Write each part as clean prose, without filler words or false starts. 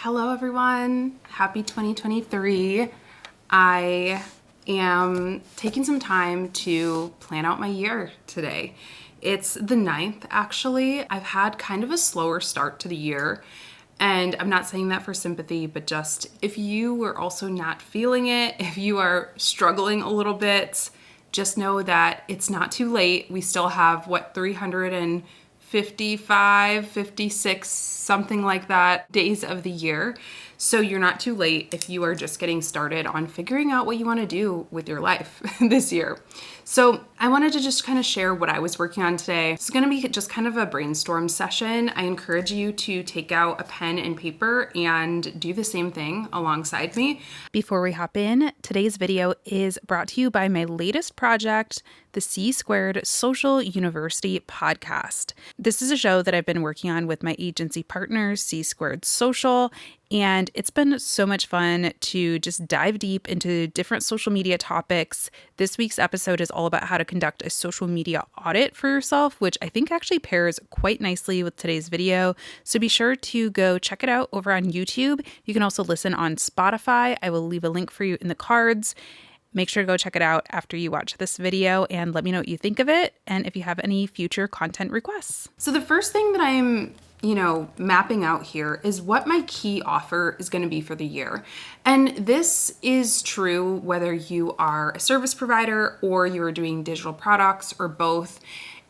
Hello everyone, happy 2023. I am taking some time to plan out my year today. It's the 9th actually. I've had kind of a slower start to the year, and I'm not saying that for sympathy, but just if you are also not feeling it, if you are struggling a little bit, just know that it's not too late. We still have 355, 56, something like that days of the year. So you're not too late if you are just getting started on figuring out what you want to do with your life this year. So I wanted to just kind of share what I was working on today. It's going to be just kind of a brainstorm session. I encourage you to take out a pen and paper and do the same thing alongside me. Before we hop in, today's video is brought to you by my latest project, the C Squared Social University podcast. This is a show that I've been working on with my agency partners, C Squared Social, and it's been so much fun to just dive deep into different social media topics. This week's episode is all about how to conduct a social media audit for yourself, which I think actually pairs quite nicely with today's video. So be sure to go check it out over on YouTube. You can also listen on Spotify. I will leave a link for you in the cards. Make sure to go check it out after you watch this video and let me know what you think of it and if you have any future content requests. So the first thing that I'm mapping out here is what my key offer is going to be for the year. And this is true whether you are a service provider or you are doing digital products or both.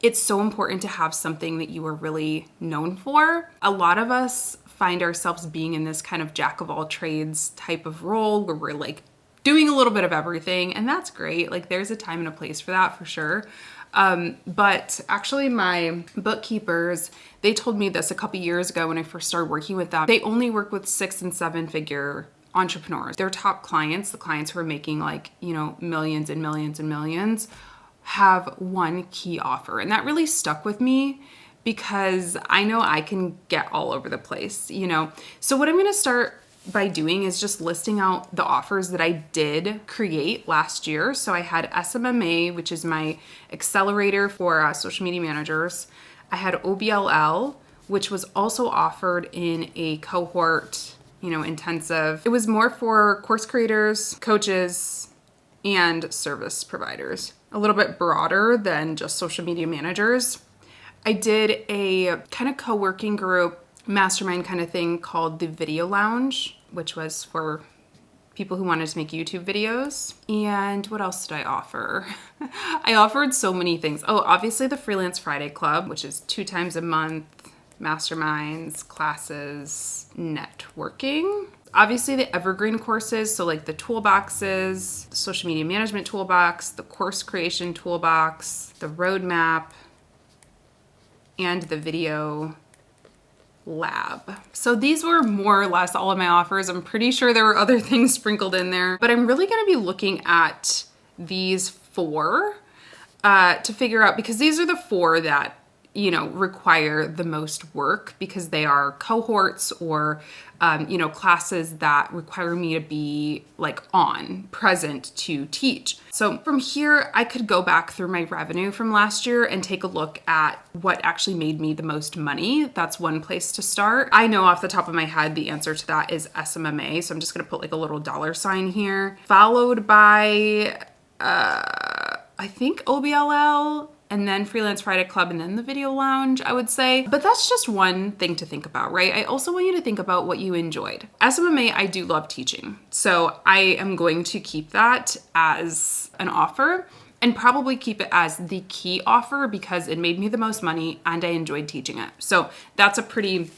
It's so important to have something that you are really known for. A lot of us find ourselves being in this kind of jack of all trades type of role where we're like doing a little bit of everything, and that's great. Like there's a time and a place for that for sure. But actually my bookkeepers, they told me this a couple years ago when I first started working with them. They only work with 6 and 7 figure entrepreneurs. Their top clients, the clients who are making millions and millions and millions, have one key offer. And that really stuck with me because I know I can get all over the place, So what I'm going to start by doing is just listing out the offers that I did create last year. So I had SMMA, which is my accelerator for social media managers. I had OBLL, which was also offered in a cohort, intensive. It was more for course creators, coaches, and service providers. A little bit broader than just social media managers. I did a kind of co-working group, mastermind kind of thing called the Video Lounge, which was for people who wanted to make YouTube videos. And what else did I offer? I offered so many things. Oh, obviously the Freelance Friday Club, which is 2 times a month, masterminds, classes, networking. Obviously the evergreen courses, so like the toolboxes, the social media management toolbox, the course creation toolbox, the roadmap, and the video lab. So these were more or less all of my offers. I'm pretty sure there were other things sprinkled in there, but I'm really going to be looking at these 4 to figure out, because these are the 4 that require the most work because they are cohorts or classes that require me to be present to teach. So from here, I could go back through my revenue from last year and take a look at what actually made me the most money. That's one place to start. I know off the top of my head, the answer to that is SMMA. So I'm just going to put a little $ here, followed by, I think OBLL, and then Freelance Friday Club, and then the Video Lounge, I would say. But that's just one thing to think about, right? I also want you to think about what you enjoyed. SMMA, I do love teaching. So I am going to keep that as an offer and probably keep it as the key offer because it made me the most money and I enjoyed teaching it. So that's a pretty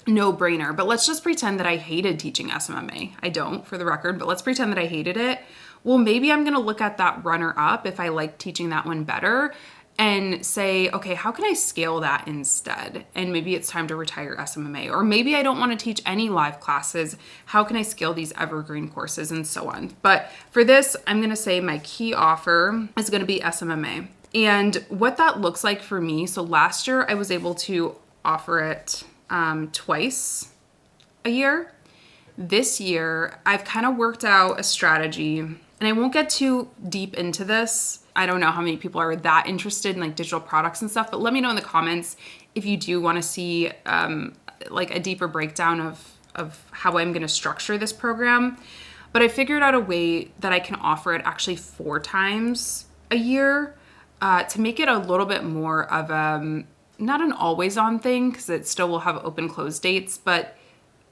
no-brainer. But let's just pretend that I hated teaching SMMA. I don't, for the record, but let's pretend that I hated it. Well, maybe I'm going to look at that runner-up if I like teaching that one better and say, okay, how can I scale that instead? And maybe it's time to retire SMMA. Or maybe I don't want to teach any live classes. How can I scale these evergreen courses and so on? But for this, I'm going to say my key offer is going to be SMMA. And what that looks like for me, so last year I was able to offer it twice a year. This year, I've kind of worked out a strategy, and I won't get too deep into this. I don't know how many people are that interested in digital products and stuff, but let me know in the comments if you do want to see a deeper breakdown of of how I'm going to structure this program. But I figured out a way that I can offer it actually 4 times a year to make it a little bit more of not an always on thing, because it still will have open close dates, but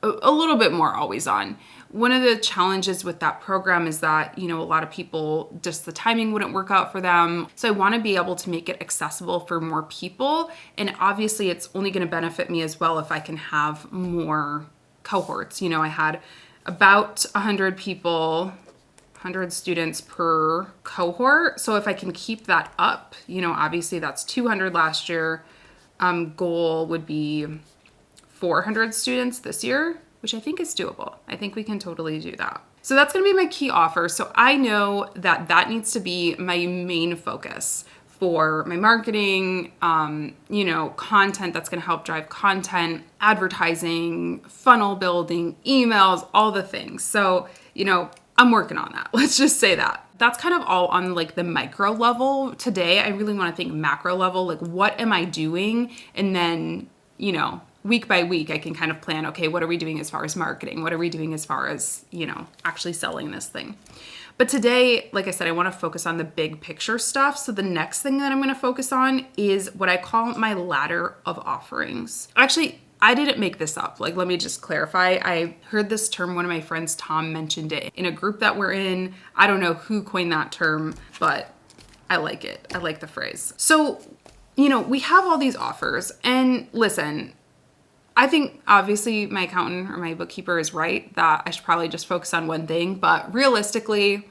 a little bit more always on. One of the challenges with that program is that, a lot of people, just the timing wouldn't work out for them. So I want to be able to make it accessible for more people. And obviously it's only going to benefit me as well if I can have more cohorts. I had about 100 people, 100 students per cohort. So if I can keep that up, obviously that's 200 last year. Goal would be 400 students this year, which I think is doable. I think we can totally do that. So that's going to be my key offer. So I know that needs to be my main focus for my marketing, content that's going to help drive content, advertising, funnel building, emails, all the things. So, I'm working on that. Let's just say that. That's kind of all on like the micro level. Today, I really want to think macro level, like what am I doing? And then, week by week, I can kind of plan, okay, what are we doing as far as marketing? What are we doing as far as, actually selling this thing? But today, like I said, I want to focus on the big picture stuff. So the next thing that I'm going to focus on is what I call my ladder of offerings. Actually, I didn't make this up. Like, let me just clarify. I heard this term, one of my friends, Tom, mentioned it in a group that we're in. I don't know who coined that term, but I like it. I like the phrase. So, we have all these offers, and listen, I think obviously my accountant or my bookkeeper is right that I should probably just focus on one thing, but realistically,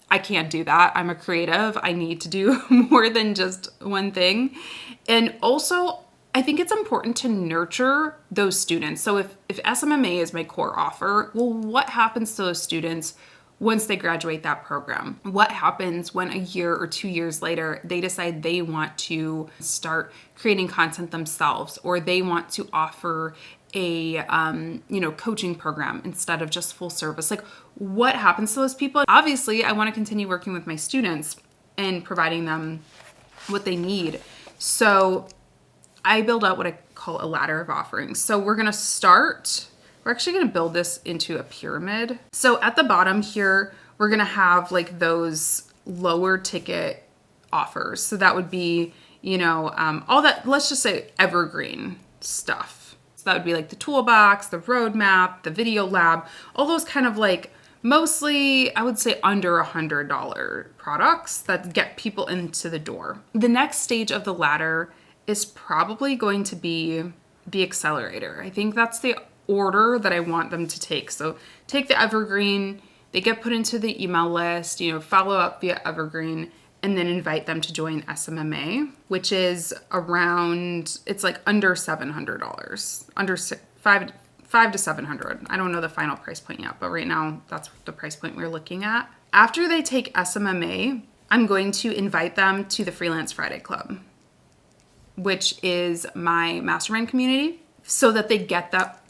I can't do that. I'm a creative. I need to do more than just one thing. And also, I think it's important to nurture those students. So if SMMA is my core offer, well, what happens to those students once they graduate that program? What happens when a year or 2 years later, they decide they want to start creating content themselves, or they want to offer a, coaching program instead of just full service? Like, what happens to those people? Obviously, I want to continue working with my students and providing them what they need. So I build out what I call a ladder of offerings. So we're actually going to build this into a pyramid. So at the bottom here, we're going to have like those lower ticket offers. So that would be, all that, let's just say evergreen stuff. So that would be like the toolbox, the roadmap, the video lab, all those kind of like mostly, I would say, under $100 products that get people into the door. The next stage of the ladder is probably going to be the accelerator. I think that's the order that I want them to take. So take the evergreen, they get put into the email list, follow up via evergreen, and then invite them to join SMMA, which is around, it's like under $700, under five to $700. I don't know the final price point yet, but right now that's the price point we're looking at. After they take SMMA, I'm going to invite them to the Freelance Friday Club, which is my mastermind community, so that they get that,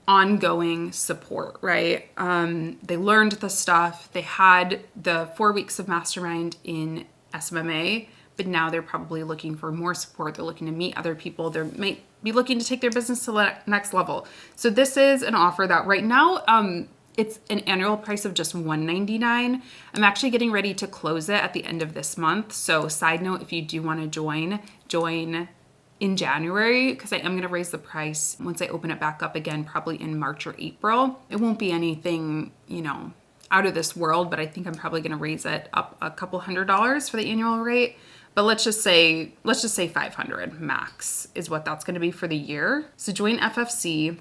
ongoing support, right? They learned the stuff. They had the 4 weeks of mastermind in SMMA, but now they're probably looking for more support. They're looking to meet other people. They might be looking to take their business to the next level. So this is an offer that right now, it's an annual price of just $199. I'm actually getting ready to close it at the end of this month. So side note, if you do want to join in January, because I am going to raise the price once I open it back up again, probably in March or April. It won't be anything, out of this world, but I think I'm probably going to raise it up a couple $100 for the annual rate. But let's just say 500 max is what that's going to be for the year. So join FFC.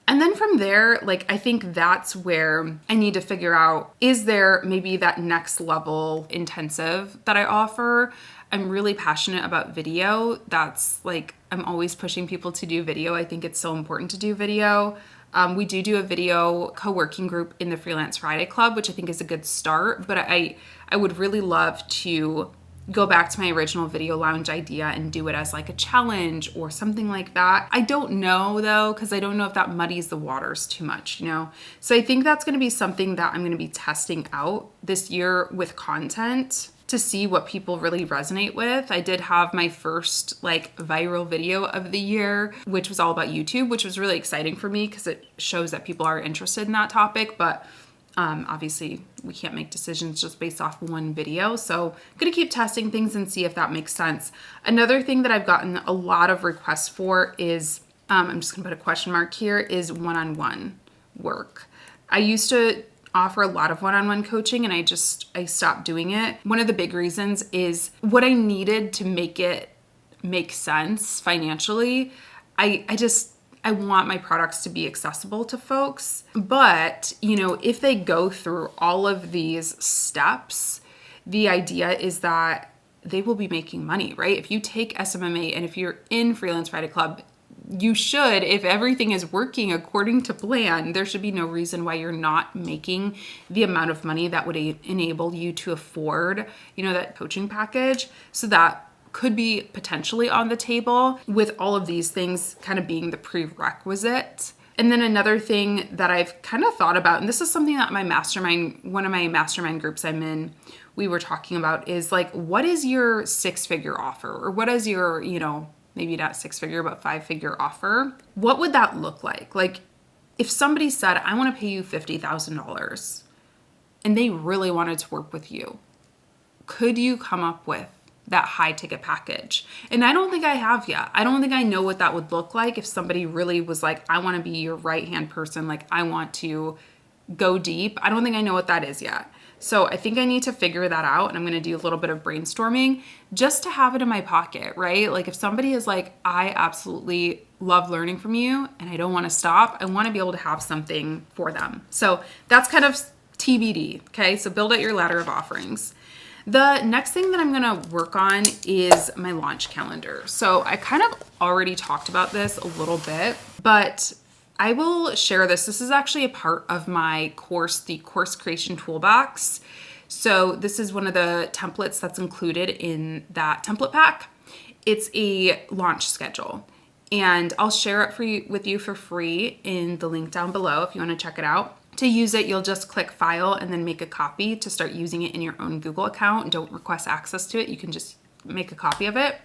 And then from there, I think that's where I need to figure out, is there maybe that next level intensive that I offer? I'm really passionate about video. That's I'm always pushing people to do video. I think it's so important to do video. We do a video co-working group in the Freelance Friday Club, which I think is a good start, but I would really love to go back to my original video lounge idea and do it as a challenge or something like that. I don't know though, because I don't know if that muddies the waters too much, So I think that's going to be something that I'm going to be testing out this year with content. to see what people really resonate with. I did have my first like viral video of the year, which was all about YouTube, which was really exciting for me because it shows that people are interested in that topic. But obviously we can't make decisions just based off one video. So I'm gonna keep testing things and see if that makes sense. Another thing that I've gotten a lot of requests for is, I'm just gonna put a question mark here, is one-on-one work. I used to offer a lot of one-on-one coaching and I stopped doing it. One of the big reasons is what I needed to make it make sense financially. I want my products to be accessible to folks, but if they go through all of these steps, the idea is that they will be making money, right? If you take SMMA and if you're in Freelance Friday Club, you should, if everything is working according to plan, there should be no reason why you're not making the amount of money that would enable you to afford, that coaching package. So that could be potentially on the table with all of these things kind of being the prerequisite. And then another thing that I've kind of thought about, and this is something that one of my mastermind groups I'm in, we were talking about, is like, what is your 6-figure offer? Or what is your, maybe not 6-figure, but 5-figure offer? What would that look like? Like if somebody said, I want to pay you $50,000 and they really wanted to work with you, could you come up with that high ticket package? And I don't think I have yet. I don't think I know what that would look like if somebody really was like, I want to be your right-hand person. Like I want to go deep. I don't think I know what that is yet. So I think I need to figure that out. And I'm going to do a little bit of brainstorming just to have it in my pocket, right? Like if somebody is like, I absolutely love learning from you and I don't want to stop, I want to be able to have something for them. So that's kind of TBD. Okay. So build out your ladder of offerings. The next thing that I'm going to work on is my launch calendar. So I kind of already talked about this a little bit, but I will share this. This is actually a part of my course, the Course Creation Toolbox. So this is one of the templates that's included in that template pack. It's a launch schedule, and I'll share it with you for free in the link down below if you want to check it out. To use it, you'll just click File and then make a copy to start using it in your own Google account. Don't request access to it. You can just make a copy of it.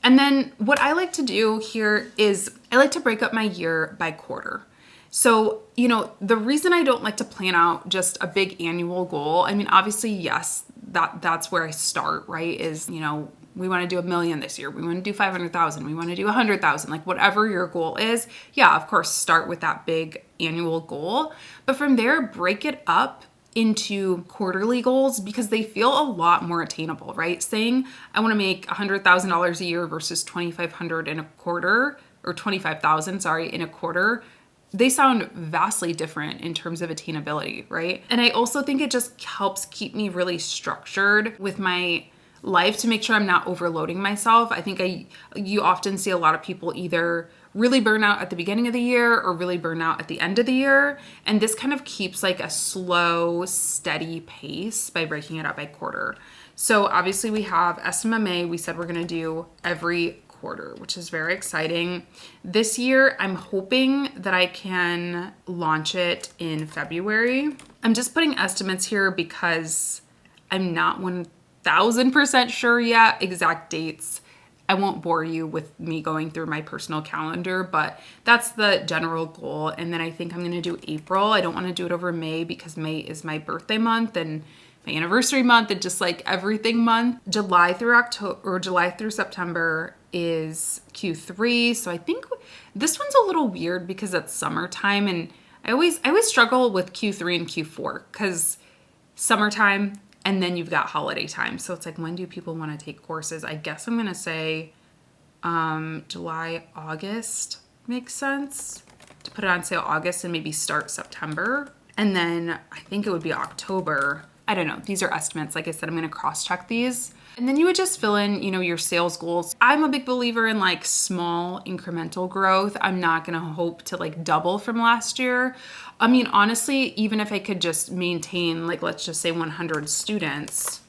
And then what I like to do here is I like to break up my year by quarter. So, the reason I don't like to plan out just a big annual goal, I mean, obviously, yes, that's where I start, right? Is, we want to do 1 million this year. We want to do 500,000. We want to do 100,000, like whatever your goal is. Yeah, of course, start with that big annual goal. But from there, break it up into quarterly goals because they feel a lot more attainable, right? Saying I want to make $100,000 a year versus 2,500 in a quarter, or 25,000, in a quarter. They sound vastly different in terms of attainability, right? And I also think it just helps keep me really structured with my life to make sure I'm not overloading myself. I think you often see a lot of people either really burn out at the beginning of the year or really burn out at the end of the year. And this kind of keeps like a slow, steady pace by breaking it up by quarter. So obviously we have SMMA. We said we're going to do every quarter, which is very exciting. This year, I'm hoping that I can launch it in February. I'm just putting estimates here because I'm not 1,000% sure yet exact dates. I won't bore you with me going through my personal calendar, but that's the general goal. And then I think I'm going to do April. I don't want to do it over May because May is my birthday month and my anniversary month and just like everything month. July through September is Q3. So I think this one's a little weird because it's summertime, and I always struggle with Q3 and Q4 because summertime and then you've got holiday time. So it's like, when do people want to take courses? I guess I'm going to say July, August makes sense to put it on sale August and maybe start September. And then I think it would be October. I don't know. These are estimates. Like I said, I'm going to cross-check these. And then you would just fill in, your sales goals. I'm a big believer in like small incremental growth. I'm not going to hope to like double from last year. I mean, honestly, even if I could just maintain, like, let's just say 100 students,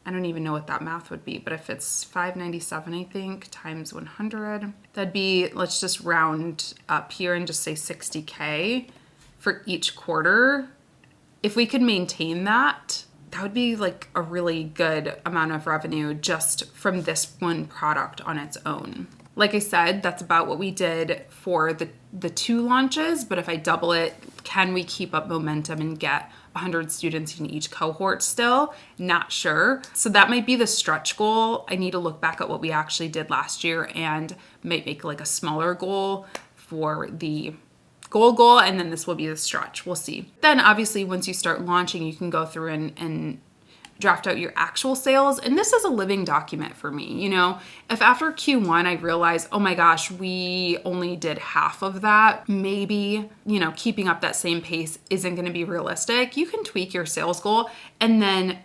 I don't even know what that math would be, but if it's 597, I think, times 100, that'd be, let's just round up here and just say 60K for each quarter. If we could maintain that, that would be like a really good amount of revenue just from this one product on its own. Like I said, that's about what we did for the 2 launches, but if I double it, can we keep up momentum and get 100 students in each cohort still? Not sure. So that might be the stretch goal. I need to look back at what we actually did last year and might make like a smaller goal for the goal, and then this will be the stretch. We'll see. Then obviously once you start launching, you can go through and draft out your actual sales. And this is a living document for me. You know, if after Q1 I realize, oh my gosh, we only did half of that, maybe, you know, keeping up that same pace isn't going to be realistic. You can tweak your sales goal and then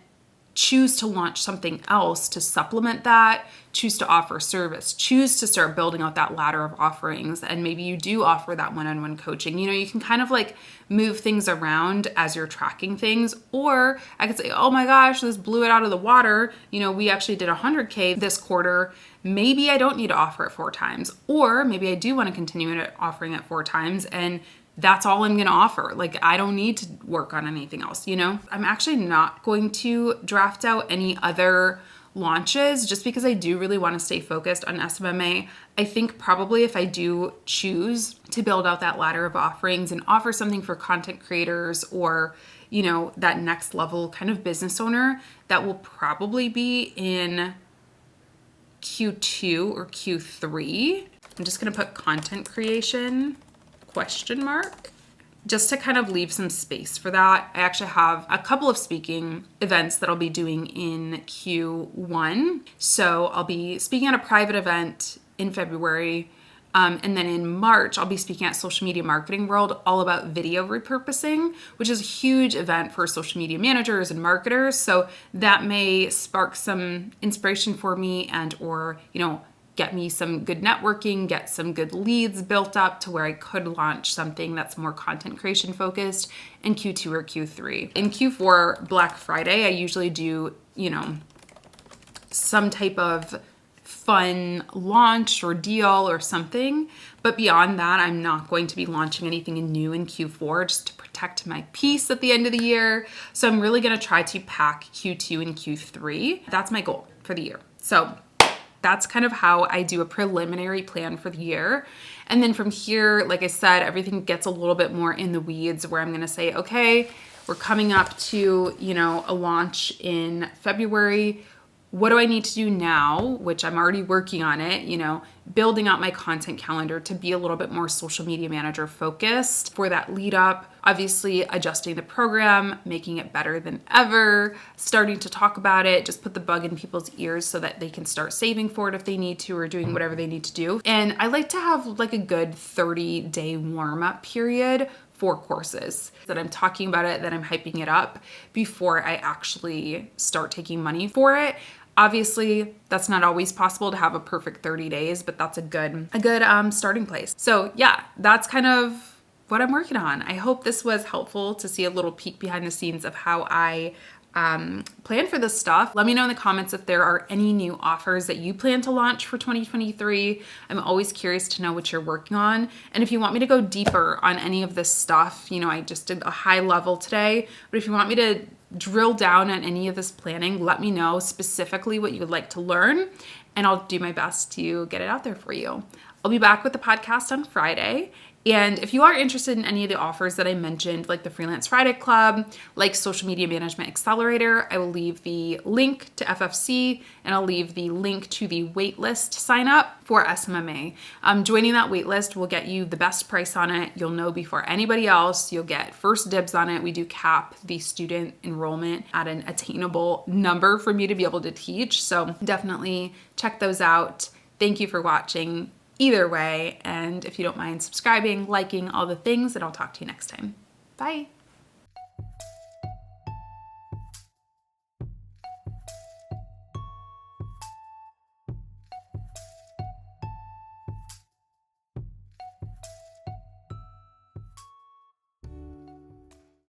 choose to launch something else to supplement that, choose to offer service, choose to start building out that ladder of offerings. And maybe you do offer that one-on-one coaching. You know, you can kind of like move things around as you're tracking things. Or I could say, oh my gosh, this blew it out of the water. You know, we actually did 100K this quarter. Maybe I don't need to offer it 4 times. Or maybe I do want to continue offering it 4 times, and that's all I'm going to offer. Like, I don't need to work on anything else, you know? I'm actually not going to draft out any other launches just because I do really want to stay focused on SMMA. I think probably if I do choose to build out that ladder of offerings and offer something for content creators or, you know, that next level kind of business owner, that will probably be in Q2 or Q3. I'm just going to put content creation ? Just to kind of leave some space for that. I actually have a couple of speaking events that I'll be doing in Q1. So I'll be speaking at a private event in February. And then in March, I'll be speaking at Social Media Marketing World all about video repurposing, which is a huge event for social media managers and marketers. So that may spark some inspiration for me and or, you know, get me some good networking, get some good leads built up to where I could launch something that's more content creation focused in Q2 or Q3. In Q4, Black Friday, I usually do, you know, some type of fun launch or deal or something. But beyond that, I'm not going to be launching anything new in Q4 just to protect my peace at the end of the year. So I'm really going to try to pack Q2 and Q3. That's my goal for the year. So that's kind of how I do a preliminary plan for the year. And then from here, like I said, everything gets a little bit more in the weeds where I'm going to say, okay, we're coming up to, you know, a launch in February. What do I need to do now? Which I'm already working on it, you know, building out my content calendar to be a little bit more social media manager focused for that lead up. Obviously adjusting the program, making it better than ever, starting to talk about it, just put the bug in people's ears so that they can start saving for it if they need to or doing whatever they need to do. And I like to have like a good 30-day warm-up period for courses that I'm talking about it, that I'm hyping it up before I actually start taking money for it. Obviously, that's not always possible to have a perfect 30 days, but that's a good starting place. So yeah, that's kind of what I'm working on. I hope this was helpful to see a little peek behind the scenes of how I plan for this stuff. Let me know in the comments if there are any new offers that you plan to launch for 2023. I'm always curious to know what you're working on. And if you want me to go deeper on any of this stuff, you know, I just did a high level today, but if you want me to drill down on any of this planning, let me know specifically what you would like to learn, and I'll do my best to get it out there for you. I'll be back with the podcast on Friday. And if you are interested in any of the offers that I mentioned, like the Freelance Friday Club, like Social Media Management Accelerator, I will leave the link to FFC and I'll leave the link to the waitlist sign up for SMMA. Joining that waitlist will get you the best price on it. You'll know before anybody else. You'll get first dibs on it. We do cap the student enrollment at an attainable number for me to be able to teach. So definitely check those out. Thank you for watching. Either way, and if you don't mind subscribing, liking, all the things, and I'll talk to you next time. Bye.